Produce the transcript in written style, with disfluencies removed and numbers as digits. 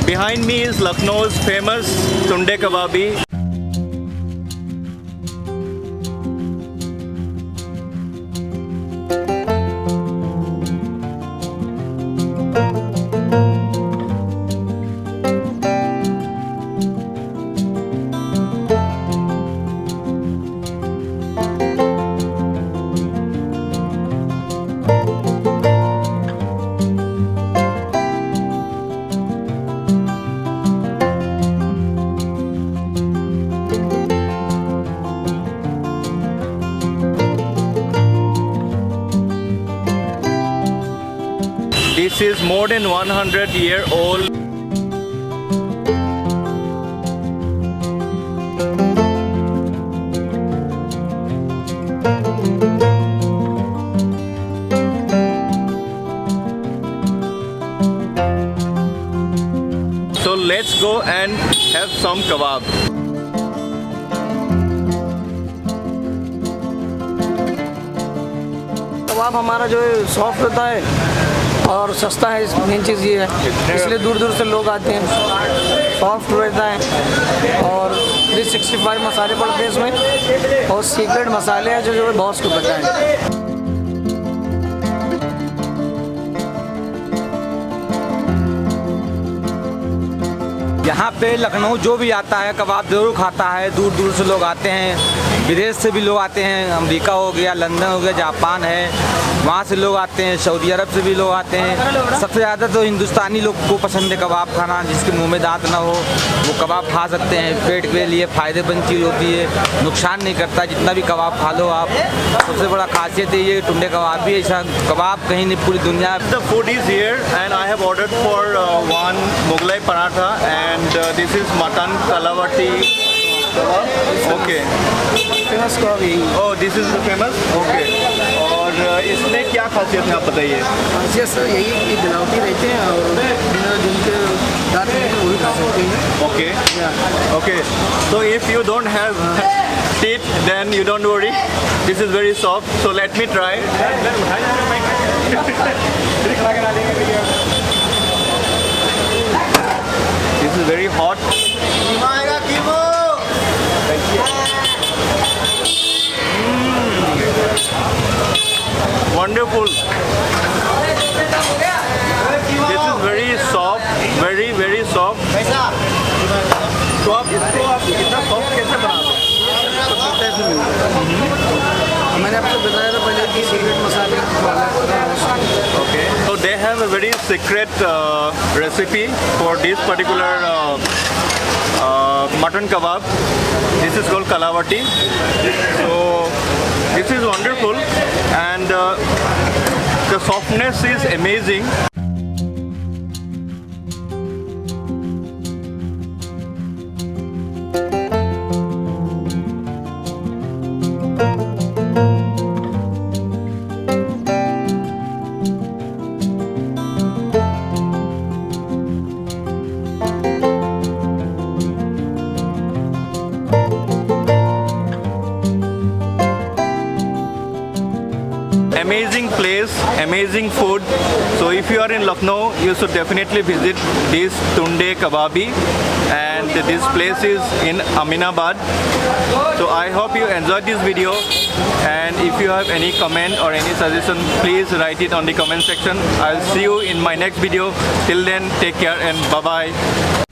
Behind me is Lucknow's famous Tunde Kababi. This is more than 100-year-old. So let's go and have some kebab. कबाब हमारा जो है soft होता है और सस्ता है, मेन चीज़ ये है, इसलिए दूर दूर से लोग आते हैं। सॉफ्ट रहता है और 365 मसाले पड़ते हैं इसमें और सीक्रेट मसाले हैं जो बॉस को पता है। यहाँ पे लखनऊ जो भी आता है कबाब ज़रूर खाता है। दूर दूर से लोग आते हैं, विदेश से भी लोग आते हैं, अमेरिका हो गया, लंदन हो गया, जापान है, वहाँ से लोग आते हैं, सऊदी अरब से भी लोग आते हैं। सबसे ज़्यादा तो हिंदुस्तानी लोग को पसंद है कबाब खाना। जिसके मुंह में दांत ना हो वो कबाब खा सकते हैं। पेट के लिए फ़ायदेमंद चीज़ होती है, नुकसान नहीं करता। जितना भी कबाब खा लो आप। सबसे बड़ा खासियत है ये टुंडे कबाब भी। ऐसा कबाब कहीं नहीं पूरी दुनिया। The food is here and I have ordered for one Mughlai paratha and this is mutton kalavati. Okay. Famous kebab यही है। Oh, this is the famous. Okay. और इसमें क्या खासियत है आप बताइए? खासियत सर यही है कि बनावटी रहते हैं और जिनके दांत नहीं हैं वही खा सकते हैं। Okay. Okay. So if you don't have teeth, then you don't worry. This is very soft. So let me try. This is very hot. Wonderful. This is very soft, very soft. तो आप इसको इतना soft कैसे बनाते हैं? मैंने आपको बताया था पहले कि सीक्रेट मसाले। Okay. So they have a very secret recipe for this particular mutton kebab. This is called kalavati. So this is wonderful and the softness is amazing. Amazing place, amazing food. So if you are in Lucknow, you should definitely visit this Tunde Kababi, and this place is in Aminabad. So I hope you enjoyed this video, and if you have any comment or any suggestion, please write it on the comment section. I'll see you in my next video. Till then, take care and bye bye.